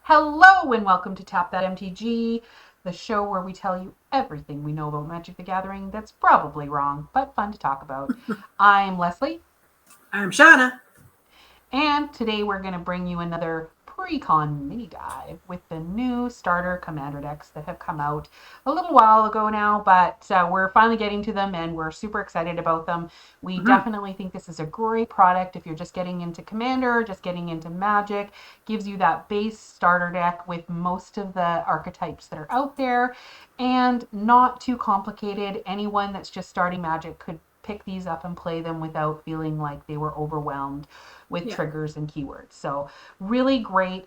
Hello and welcome to Tap That MTG, the show where we tell you everything we know about Magic the Gathering that's probably wrong, but fun to talk about. I'm Leslie, I'm Shauna. and today we're going to bring you another pre-con mini dive with the new starter commander decks that have come out a little while ago now, but we're finally getting to them and we're super excited about them. We Mhm. definitely think this is a great product if you're just getting into commander, just getting into magic. Gives you that base starter deck with most of the archetypes that are out there and not too complicated. Anyone that's just starting magic could pick these up and play them without feeling like they were overwhelmed with Yeah. triggers and keywords. So, really great.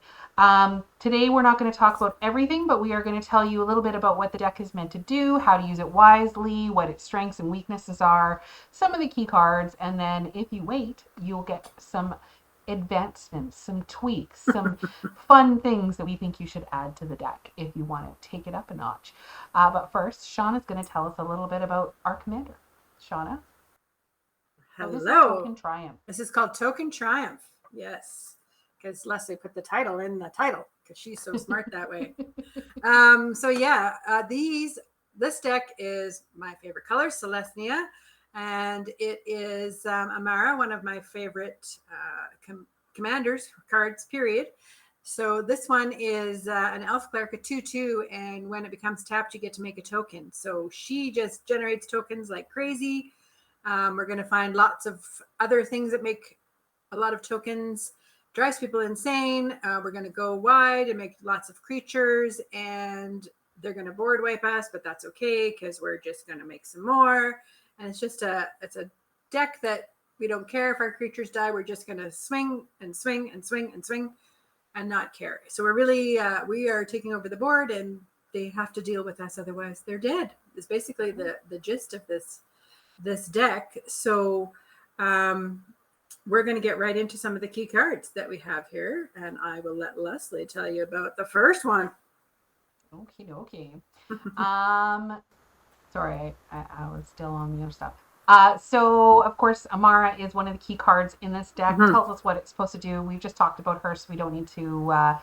Today, we're not going to talk about everything, but we are going to tell you a little bit about what the deck is meant to do, how to use it wisely, what its strengths and weaknesses are, some of the key cards, and then if you wait, you'll get some advancements, some tweaks, some fun things that we think you should add to the deck if you want to take it up a notch. But first, Shauna's going to tell us a little bit about our commander. Shauna? Oh, this is Hello. Token Triumph. This is called Token Triumph. Yes. Because Leslie put the title in the title because she's so smart that way. This deck is my favorite color, Celestia, and it is Amara, one of my favorite commanders cards. Period. So this one is an elf cleric, a 2/2, and when it becomes tapped, you get to make a token. So she just generates tokens like crazy. We're going to find lots of other things that make a lot of tokens, drives people insane. We're going to go wide and make lots of creatures, and they're going to board wipe us, but that's okay because we're just going to make some more. And it's a deck that we don't care if our creatures die. We're just going to swing and swing and swing and swing and not care. So we're really we are taking over the board, and they have to deal with us, otherwise they're dead. It's basically the gist of this deck. So um, we're going to get right into some of the key cards that we have here, and I will let Leslie tell you about the first one. Okay, okay. Um, Sorry, I was still on the other stuff. So of course, Amara is one of the key cards in this deck. Mhm. Tells us what it's supposed to do. We've just talked about her, so we don't need to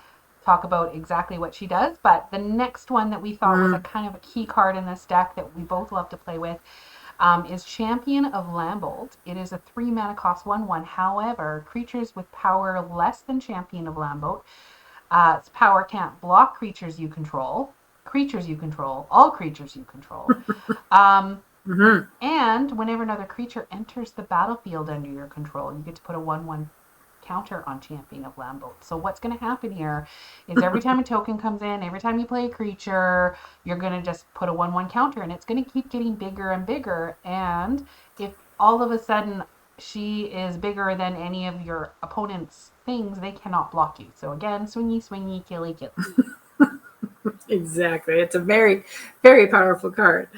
talk about exactly what she does. But the next one that we thought was a Mm. kind of a key card in this deck that we both love to play with is Champion of Lambolt. It is a 3 mana cost 1/1. However, creatures with power less than Champion of Lambolt, its power can't block creatures you control, all creatures you control. Um, Mhm. and whenever another creature enters the battlefield under your control, you get to put a 1/1 counter on Champion of Lambolt. So what's going to happen here is every time a token comes in, every time you play a creature, you're going to just put a 1/1 counter, and it's going to keep getting bigger and bigger. And if all of a sudden she is bigger than any of your opponent's things, they cannot block you. So again, swingy, swingy, killy, killy. Exactly. It's a very, very powerful card.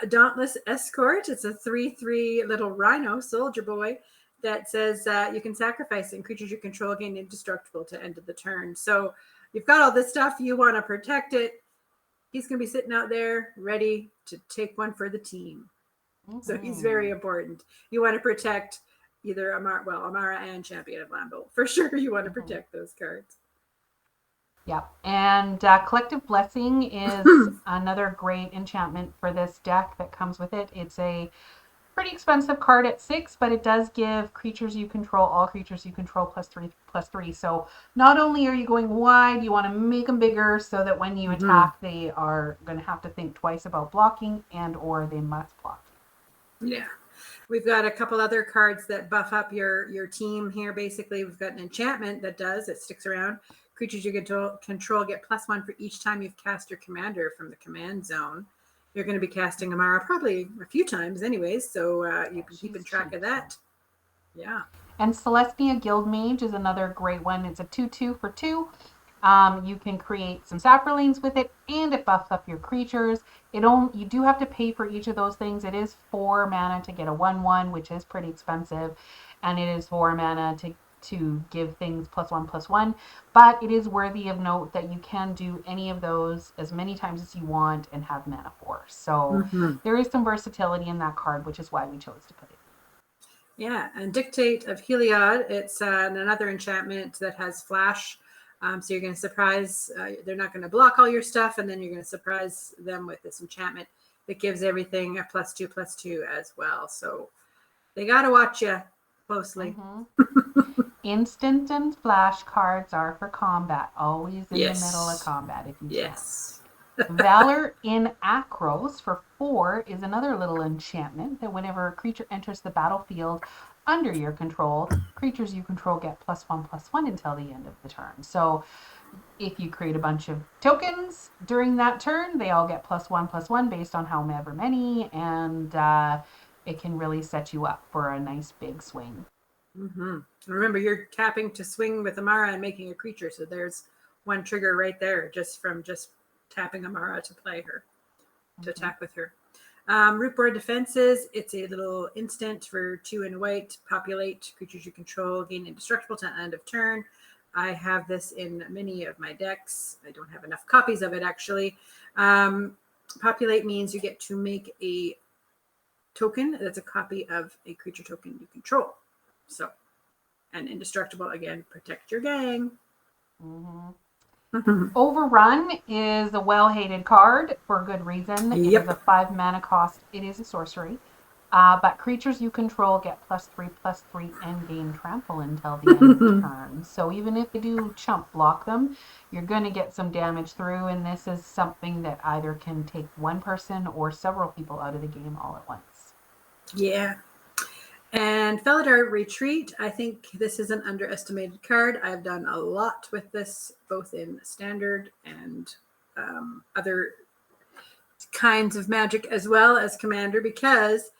Dauntless Escort. It's a 3/3 little rhino soldier boy that says you can sacrifice and creatures you control gain indestructible to end of the turn. So you've got all this stuff. You want to protect it. He's going to be sitting out there ready to take one for the team. So he's very Mm-hmm. important. You want to protect either Amara and Champion of Lambo. For sure, you want to Mm-hmm. protect those cards. Yep. And Collective Blessing is another great enchantment for this deck that comes with it. It's a pretty expensive card at 6, but it does give creatures you control, all creatures you control, +3/+3. So not only are you going wide, you want to make them bigger so that when you Mm-hmm. attack, they are going to have to think twice about blocking and or they must block Yeah. We've got a couple other cards that buff up your team here. Basically, we've got an enchantment that sticks around. Creatures you control get +1 for each time you've cast your commander from the command zone. You're going to be casting Amara probably a few times, anyways, so you. you Yeah, can keep in she's track cheap. of So. that. Yeah. And Celestia Guildmage is another great one. It's a 2/2 for 2. You can create some saprolines with it, and it buffs up your creatures. You do have to pay for each of those things. It is 4 mana to get a 1/1, which is pretty expensive, and it is 4 mana to give things +1/+1. But it is worthy of note that you can do any of those as many times as you want and have mana for. So Mm-hmm. there is some versatility in that card, which is why we chose to put it. Yeah, and Dictate of Heliod. It's another enchantment that has flash. So you're going to surprise, they're not going to block all your stuff, and then you're going to surprise them with this enchantment that gives everything a +2/+2 as well. So they got to watch you closely. Instant and flash cards are for combat, always in the middle of Yes. combat if you can. Yes. Valor in Akros for 4 is another little enchantment that whenever a creature enters the battlefield under your control, creatures you control get +1/+1 until the end of the turn. So if you create a bunch of tokens during that turn, they all get +1/+1 based on however many, and it can really set you up for a nice big swing. Remember, you're tapping to swing with Amara and making a creature, so there's one trigger right there just from tapping Amara to play her, to attack with her. Rootboard Defenses, it's a little instant for 2 and white. Populate creatures you control, gain indestructible to end of turn. I have this in many of my decks. I don't have enough copies of it, actually. Populate means you get to make a token that's a copy of a creature token you control. So, and indestructible, again, protect your gang. Overrun is a well-hated card for good reason. It is a 5 mana cost. It is a sorcery. But creatures you control get +3/+3 and gain trample until the end of the turn. So even if they do chump block them, you're going to get some damage through. And this is something that either can take one person or several people out of the game all at once. Yeah. And Felidar Retreat, I think this is an underestimated card. I've done a lot with this, both in standard and other kinds of Magic as well as Commander, because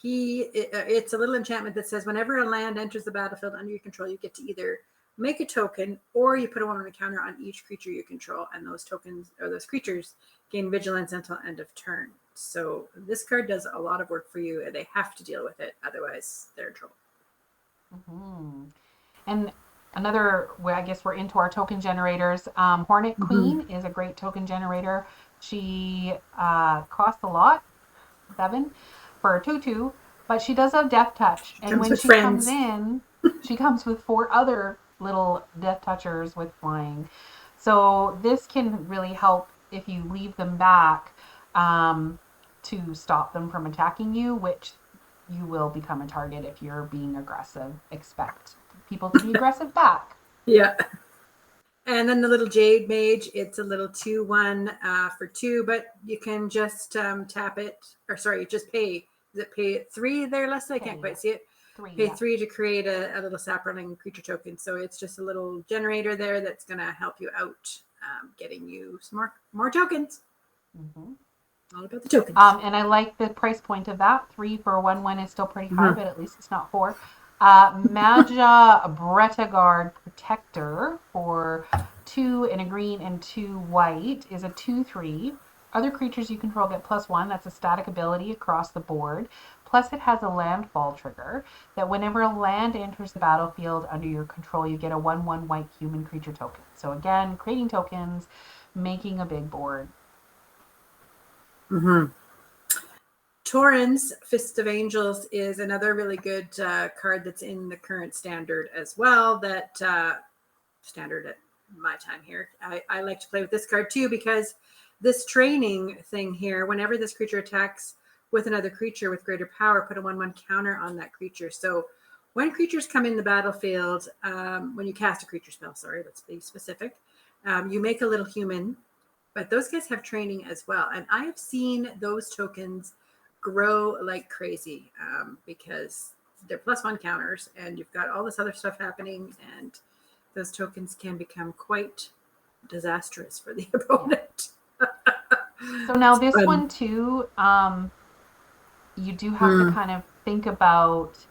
it's a little enchantment that says whenever a land enters the battlefield under your control, you get to either make a token or you put a 1/1 counter on each creature you control, and those tokens or those creatures gain vigilance until end of turn. So this card does a lot of work for you. They have to deal with it, otherwise they're in trouble. And another, I guess we're into our token generators. Hornet Queen is a great token generator. She costs a lot, 7 for a 2/2, but she does have Death Touch. And when she comes in, she comes with 4 other little Death Touchers with flying. So this can really help if you leave them back to stop them from attacking you, which you will become a target if you're being aggressive. Expect people to be aggressive back. Yeah. And then the little Jade Mage, it's a little 2/1 for 2, but you can just tap it, or sorry, just pay. Is it pay 3 there, Leslie? I can't quite see it. 3, pay 3 to create a little Saproling creature token. So it's just a little generator there that's going to help you out, getting you some more tokens. All about the tokens. And I like the price point of that. 3 for a 1/1 is still pretty high, but at least it's not 4. Maja Bretagard Protector for 2 and a green and 2 white is a 2/3. Other creatures you control get +1. That's a static ability across the board. Plus it has a landfall trigger that whenever a land enters the battlefield under your control, you get a 1/1 white human creature token. So again, creating tokens, making a big board. Tauren's Fist of Angels is another really good card that's in the current standard as well. That standard at my time here. I like to play with this card too, because this training thing here, whenever this creature attacks with another creature with greater power, put a 1/1 counter on that creature. So when creatures come in the battlefield, when you cast a creature spell, sorry, let's be specific, you make a little human, but those guys have training as well. And I have seen those tokens grow like crazy because they're +1 counters and you've got all this other stuff happening, and those tokens can become quite disastrous for the opponent. So now this one too, you do have to kind of think about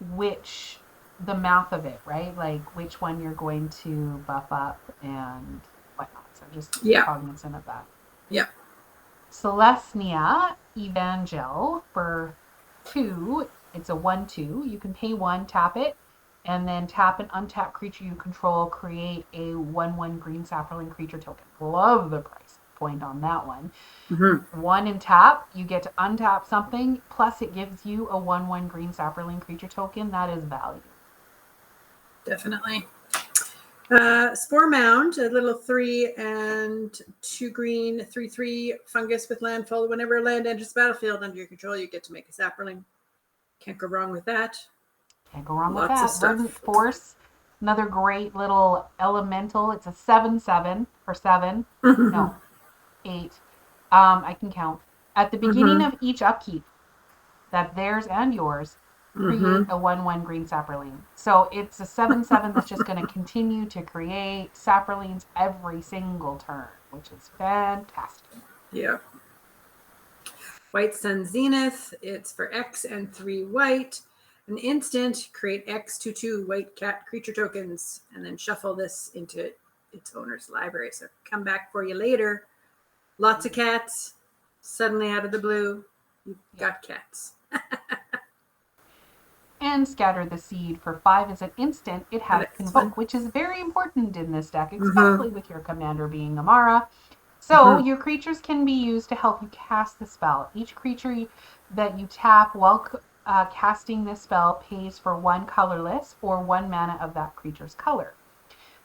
the math of it, right? Like which one you're going to buff up and whatnot. So just be cognizant of that. Yeah. Selesnya Evangel for 2. It's a 1/2. You can pay 1, tap it, and then tap an untapped creature you control, create a 1/1 green Saproling creature token. Love the price point on that one. 1 and tap, you get to untap something, plus it gives you a 1/1 green Saproling creature token. That is value. Definitely. Spore Mound, a little 3 and 2 green, 3/3 fungus with landfall. Whenever a land enters the battlefield under your control, you get to make a sapperling. Can't go wrong with that. Can't go wrong with Lots of that. stuff. Verdant Force, another great little elemental. It's a 7/7 for 7. No, 8. I can count. At the beginning of each upkeep, that theirs and yours, create a 1/1 green sapperling. So it's a 7/7 that's just going to continue to create sapperlings every single turn, which is fantastic. Yeah. White Sun Zenith. It's for X and 3 white. An instant, create X/2/2 white cat creature tokens, and then shuffle this into its owner's library. So come back for you later. Lots of cats. Suddenly out of the blue, you've got cats. And Scatter the Seed for 5 is an instant. It has Convoke, which is very important in this deck, especially with your commander being Amara. So your creatures can be used to help you cast the spell. Each creature that you tap while casting this spell pays for 1 colorless or 1 mana of that creature's color.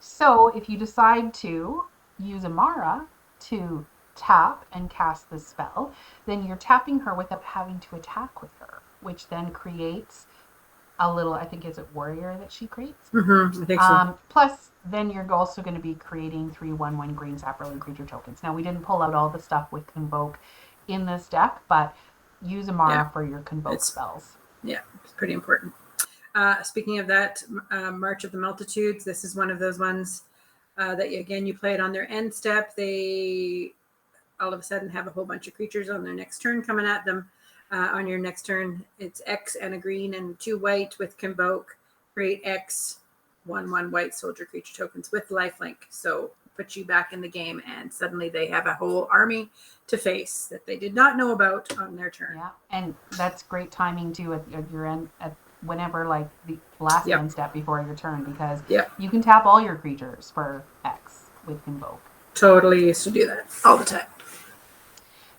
So if you decide to use Amara to tap and cast the spell, then you're tapping her without having to attack with her, which then creates a little, I think, is it warrior that she creates? I think so. Plus, then you're also going to be creating 3 1/1 green sapperling creature tokens. Now, we didn't pull out all the stuff with Convoke in this deck, but use Amara for your Convoke spells. Yeah, it's pretty important. Speaking of that, March of the Multitudes, this is one of those ones that, you play it on their end step. They all of a sudden have a whole bunch of creatures on their next turn coming at them. On your next turn, it's X and a green and 2 white with Convoke. Create X 1/1 white soldier creature tokens with lifelink. So put you back in the game, and suddenly they have a whole army to face that they did not know about on their turn. Yeah, and that's great timing too at your end, at whenever, like the last end step before your turn, because you can tap all your creatures for X with Convoke. Totally used to do that all the time.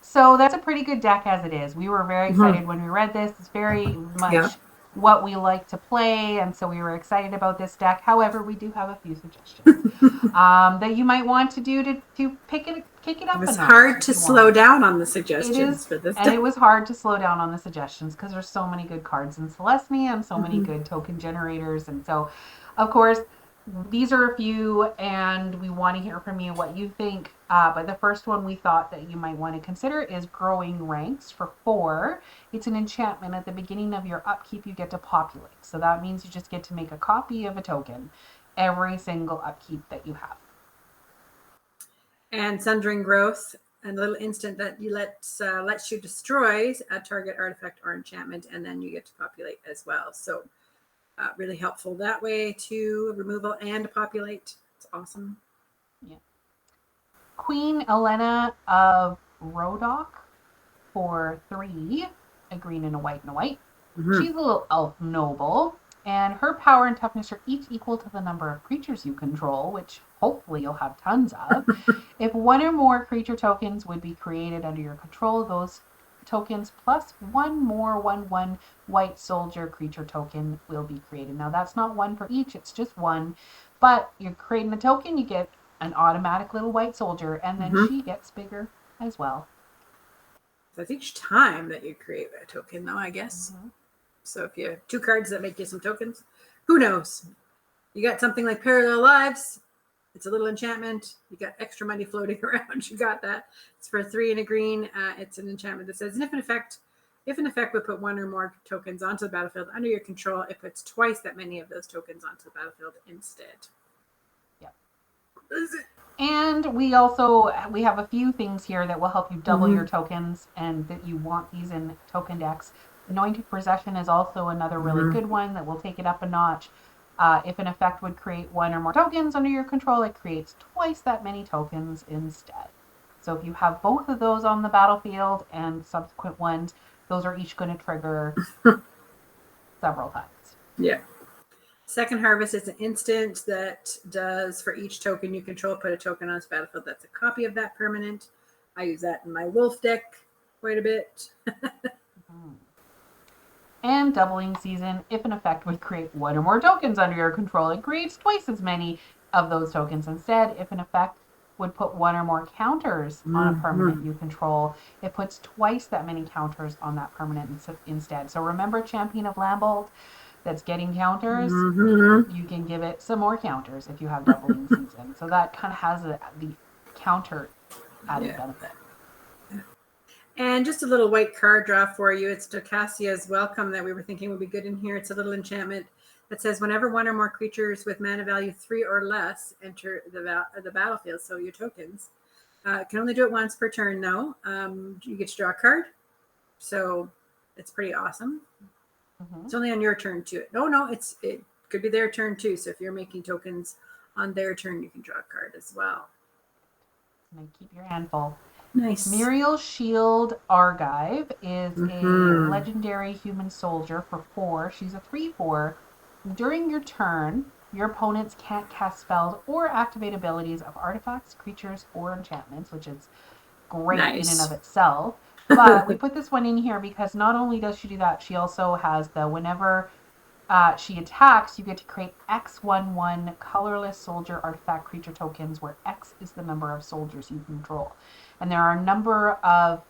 So that's a pretty good deck as it is. We were very excited when we read this. It's very much what we like to play, and so we were excited about this deck. However, we do have a few suggestions that you might want to do to kick it up. It was hard to slow down on the suggestions for this deck. And it was hard to slow down on the suggestions because there's so many good cards in Selesnya and so many good token generators. And so, of course, these are a few, and we want to hear from you what you think. But the first one we thought that you might want to consider is Growing Ranks for 4. It's an enchantment. At the beginning of your upkeep, you get to populate. So that means you just get to make a copy of a token every single upkeep that you have. And Sundering Growth, a little instant that you lets you destroy a target artifact or enchantment, and then you get to populate as well. So really helpful that way to removal and populate. It's awesome. Yeah. Queen Elena of Rodok for 3, a green and a white and a white. She's a little elf noble, and her power and toughness are each equal to the number of creatures you control, which hopefully you'll have tons of. If 1 or more creature tokens would be created under your control, those tokens plus 1 more 1/1 white soldier creature token will be created. Now that's not 1 for each, it's just 1, but you're creating the token, you get an automatic little white soldier, and then she gets bigger as well. That's each time that you create a token, though, I guess. So if you have 2 cards that make you some tokens, who knows? You got something like Parallel Lives. It's a little enchantment. You got extra money floating around. You got that. It's for 3 and a green. It's an enchantment that says, if an effect would put 1 or more tokens onto the battlefield under your control, it puts twice that many of those tokens onto the battlefield instead. Yep. And we have a few things here that will help you double your tokens, and that you want these in token decks. Anointed Possession is also another really good one that will take it up a notch. If an effect would create 1 or more tokens under your control, it creates twice that many tokens instead. So if you have both of those on the battlefield and subsequent ones, those are each going to trigger several times. Yeah. Second Harvest is an instant that does, for each token you control, put a token on this battlefield that's a copy of that permanent. I use that in my Wolf deck quite a bit. And Doubling Season, if an effect would create 1 or more tokens under your control, it creates twice as many of those tokens. Instead, if an effect would put one or more counters on a permanent you control, it puts twice that many counters on that permanent instead. So remember Champion of Lambold that's getting counters? You can give it some more counters if you have Doubling Season. So that kind of has the counter added benefit. And just a little white card draw for you. It's Stochastia's Welcome that we were thinking would be good in here. It's a little enchantment that says whenever one or more creatures with mana value 3 or less enter the battlefield, so your tokens, can only do it once per turn, though. You get to draw a card. So it's pretty awesome. It's only on your turn, too. No, it could be their turn, too. So if you're making tokens on their turn, you can draw a card as well. And keep your hand full. Nice. Muriel Shield Argive is a legendary human soldier for 4. She's a 3/4. During your turn, your opponents can't cast spells or activate abilities of artifacts, creatures, or enchantments, which is great in and of itself. But we put this one in here because not only does she do that, she also has the whenever she attacks, you get to create X11 colorless soldier artifact creature tokens where X is the number of soldiers you control. And there are a number of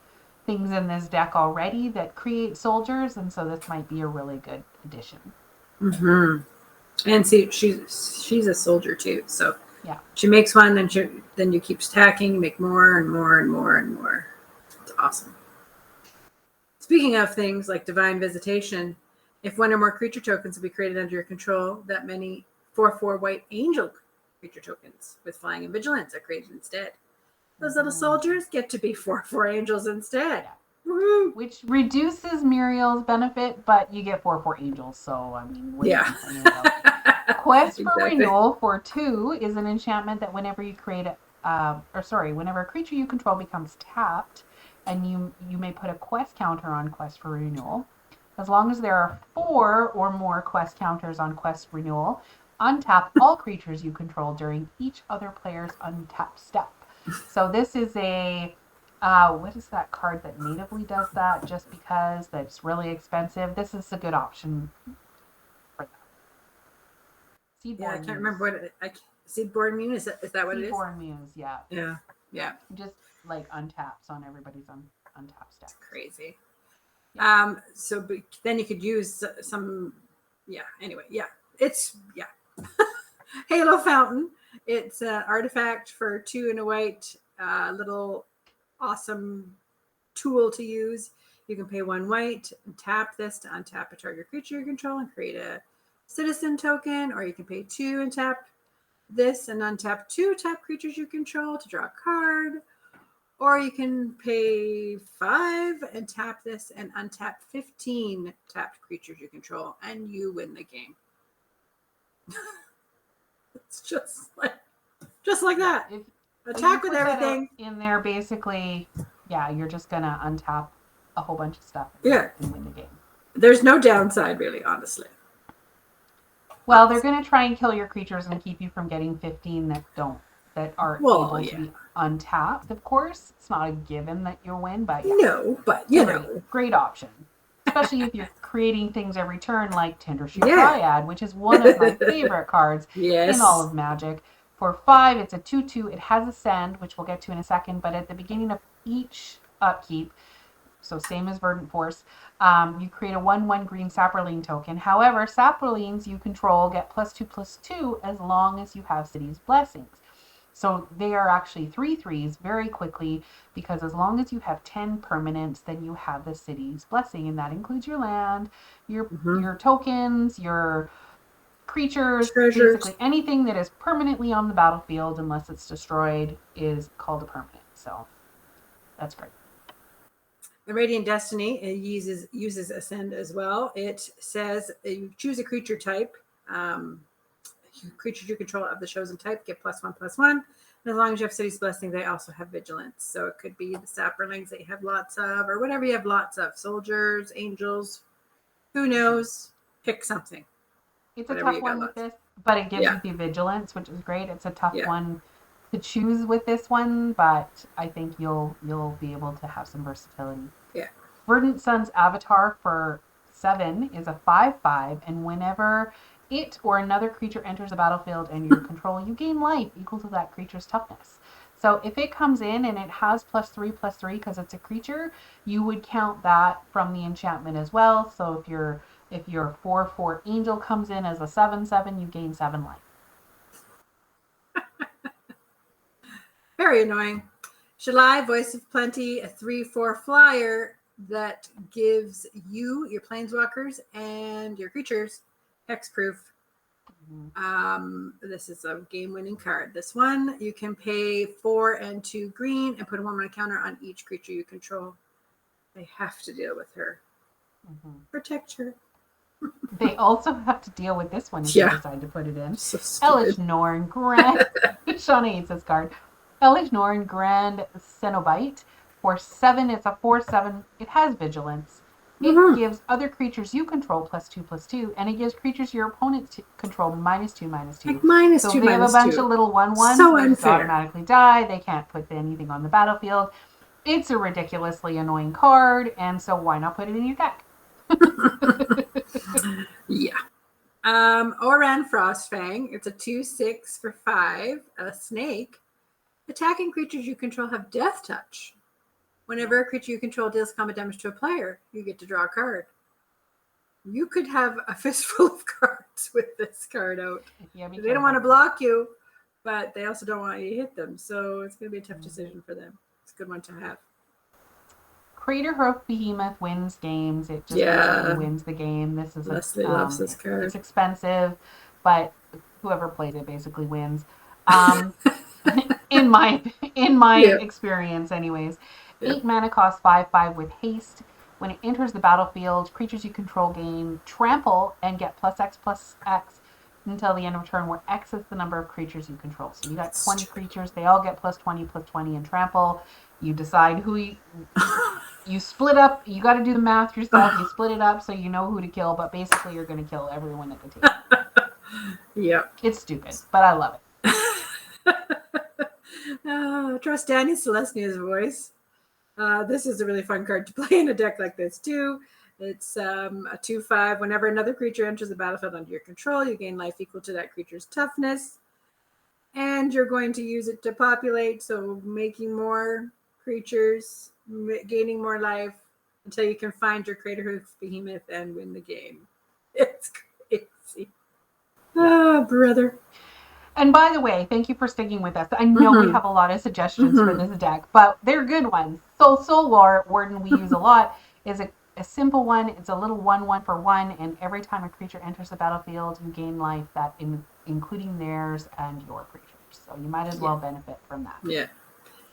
things in this deck already that create soldiers, and so this might be a really good addition. And see, she's a soldier too, so yeah, she makes one, then you keep stacking, you make more and more and more and more. It's awesome. Speaking of things like Divine Visitation, if one or more creature tokens will be created under your control, that many 4/4 white angel creature tokens with flying and vigilance are created instead. Those little soldiers get to be 4/4 angels instead. Yeah. Which reduces Muriel's benefit, but you get 4/4 angels, so I mean, Quest for Renewal for 2 is an enchantment that whenever you create whenever a creature you control becomes tapped, and you may put a quest counter on Quest for Renewal. As long as there are 4 or more quest counters on Quest Renewal, untap all creatures you control during each other player's untap step. So this is a what is that card that natively does that just because that's really expensive? This is a good option for that. Seedborn I can't remember what Seedborn Muse, is that what it is? Seedborn Muse, yeah. Yeah. Just like untaps on everybody's untap step. It's crazy. Yeah. So then you could use some, it's Halo Fountain. It's an artifact for 2 and a white, little awesome tool to use. You can pay 1 white and tap this to untap a target creature you control and create a citizen token, or you can pay 2 and tap this and untap 2 tap creatures you control to draw a card, or you can pay 5 and tap this and untap 15 tapped creatures you control, and you win the game. It's just like that. Attack with everything in there. Basically, you're just gonna untap a whole bunch of stuff and win the game. There's no downside, really, honestly. Well, they're gonna try and kill your creatures and keep you from getting 15 that are able to be untapped. Of course, it's not a given that you'll win, but great option. Especially if you're creating things every turn like Tindershoot Dryad, which is one of my favorite cards in all of Magic. For 5, it's a 2/2. It has Ascend, which we'll get to in a second, but at the beginning of each upkeep, so same as Verdant Force, you create a 1/1 green Saproling token. However, Saprolings you control get +2/+2 as long as you have City's Blessings. So they are actually 3/3s very quickly, because as long as you have 10 permanents, then you have the City's Blessing, and that includes your land, your tokens, your creatures, treasures. basically anything that is permanently on the battlefield unless it's destroyed is called a permanent. So that's great. The Radiant Destiny uses Ascend as well. It says you choose a creature type. Creatures you control of the chosen type get +1/+1. And as long as you have City's Blessing, they also have Vigilance. So it could be the Saprolings that you have lots of, or whatever you have lots of. Soldiers, angels, who knows? Pick something. It's a tough one with this, but it gives you the Vigilance, which is great. It's a tough one to choose with this one, but I think you'll be able to have some versatility. Yeah. Verdant Sun's Avatar for 7 is a 5/5, and whenever it or another creature enters the battlefield and you control, you gain life equal to that creature's toughness. So if it comes in and it has +3/+3 because it's a creature, you would count that from the enchantment as well. So if your 4/4 angel comes in as a 7/7, you gain 7 life. Very annoying. Shalai, Voice of Plenty, a 3/4 flyer that gives you, your planeswalkers, and your creatures hexproof. This is a game-winning card. This one, you can pay 4 and 2 green and put a 1/1 counter on each creature you control. They have to deal with her. Protect her. They also have to deal with this one if you decide to put it in. So Elesh Norn Grand. Shauna hates this card. Elesh Norn Grand Cenobite. For 7, it's a 4/7. It has vigilance. It gives other creatures you control +2/+2, and it gives creatures your opponents control -2/-2. Like -2/-2. So they have a bunch of little 1/1s. So they just unfair. automatically die. They can't put anything on the battlefield. It's a ridiculously annoying card, and so why not put it in your deck? Yeah. Oran Frostfang. It's a 2/6 for 5. A snake. Attacking creatures you control have death touch. Whenever a creature you control deals combat damage to a player, you get to draw a card. You could have a fistful of cards with this card out. Yeah, they don't want to block you, but they also don't want you to hit them. So it's going to be a tough decision for them. It's a good one to have. Craterhoof Behemoth wins games. It just wins the game. This is Leslie loves this card. It's expensive, but whoever plays it basically wins. in my experience, anyways. 8 mana costs 5/5 with haste. When it enters the battlefield, creatures you control gain trample and get +X/+X until the end of turn, where X is the number of creatures you control. So you got 20 creatures. They all get +20/+20 in trample. You decide who you split up. You got to do the math yourself. You split it up so you know who to kill, but basically you're going to kill everyone at the table. Yeah. It's stupid, but I love it. Trust Daniel Selesnia's voice. This is a really fun card to play in a deck like this too. It's a 2/5. Whenever another creature enters the battlefield under your control, you gain life equal to that creature's toughness. And you're going to use it to populate, so making more creatures, gaining more life until you can find your Craterhoof Behemoth and win the game. It's crazy. Oh, brother. And by the way, thank you for sticking with us. I know we have a lot of suggestions for this deck, but they're good ones. Soul Warden we use a lot is a simple one. It's a little 1/1 for 1, and every time a creature enters the battlefield, you gain life, that including theirs and your creatures. So you might as well benefit from that. Yeah.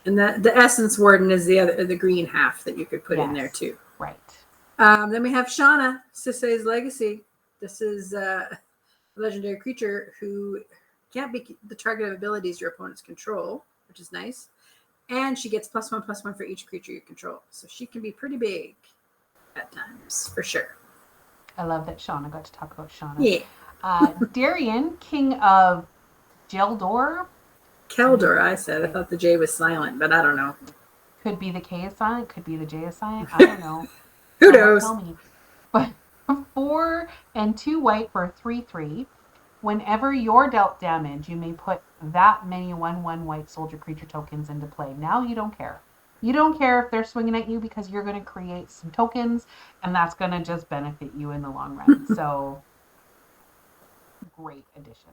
And the Essence Warden is the green half that you could put in there too. Right. Then we have Shauna, Sisay's Legacy. This is a legendary creature who can't be the target of abilities your opponents control, which is nice. And she gets +1/+1 for each creature you control. So she can be pretty big at times, for sure. I love that Shauna got to talk about Shauna. Yeah. Darian, King of Geldor. Keldor, I said. I thought the J was silent, but I don't know. Could be the K is silent. Could be the J is silent. I don't know. Who knows? Tell me. But 4 and 2 white for a 3/3. Whenever you're dealt damage, you may put that many 1/1 white soldier creature tokens into play. Now you don't care. You don't care if they're swinging at you because you're going to create some tokens, and that's going to just benefit you in the long run. So, great addition.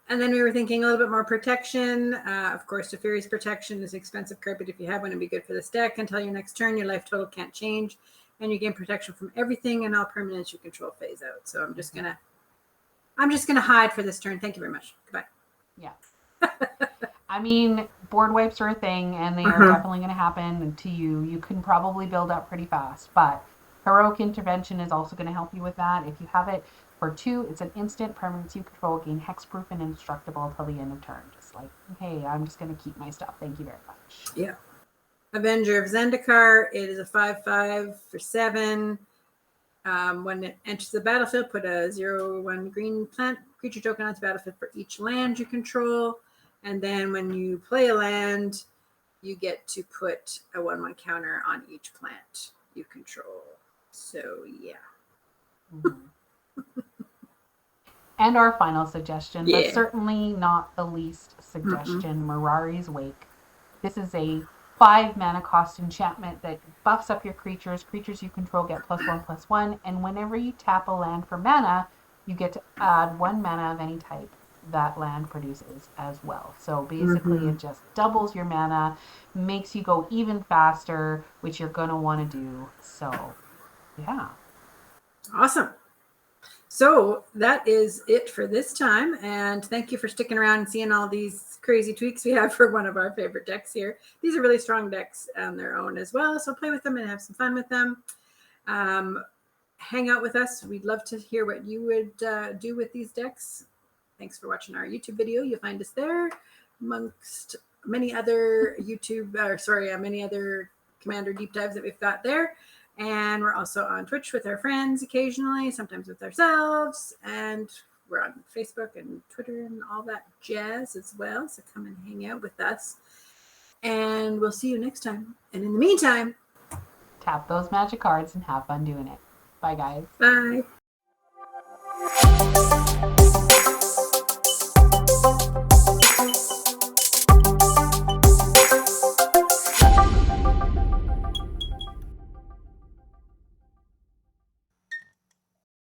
And then we were thinking a little bit more protection. Of course, Teferi's Protection is an expensive card, but if you have one, it'd be good for this deck. Until your next turn, your life total can't change, and you gain protection from everything, and all permanents you control phase out. So I'm just gonna hide for this turn. Thank you very much. Goodbye. Yeah. I mean, board wipes are a thing, and they are definitely going to happen to you. You can probably build up pretty fast, but Heroic Intervention is also going to help you with that. If you have it for 2, it's an instant permanence you control, gain hexproof and indestructible until the end of turn. Just like, hey, I'm just going to keep my stuff. Thank you very much. Yeah. Avenger of Zendikar. It is a 5/5 for 7. When it enters the battlefield, put a 0/1 green plant creature token onto the battlefield for each land you control. And then when you play a land, you get to put a 1/1 counter on each plant you control. So, yeah. And our final suggestion, but Yeah. certainly not the least Mm-mm. suggestion, Mirari's Wake. This is a 5 mana cost enchantment that buffs up your creatures. Creatures you control get +1/+1, and whenever you tap a land for mana, you get to add 1 mana of any type that land produces as well. So basically, Mm-hmm. it just doubles your mana, makes you go even faster, which you're going to want to do. So, yeah. Awesome. So that is it for this time. And thank you for sticking around and seeing all these crazy tweaks we have for one of our favorite decks here. These are really strong decks on their own as well. So play with them and have some fun with them. Hang out with us. We'd love to hear what you would do with these decks. Thanks for watching our YouTube video. You'll find us there amongst many other many other Commander deep dives that we've got there. And we're also on Twitch with our friends occasionally, sometimes with ourselves. And we're on Facebook and Twitter and all that jazz as well. So come and hang out with us. And we'll see you next time. And in the meantime, Tap those magic cards and have fun doing it. Bye, guys. bye.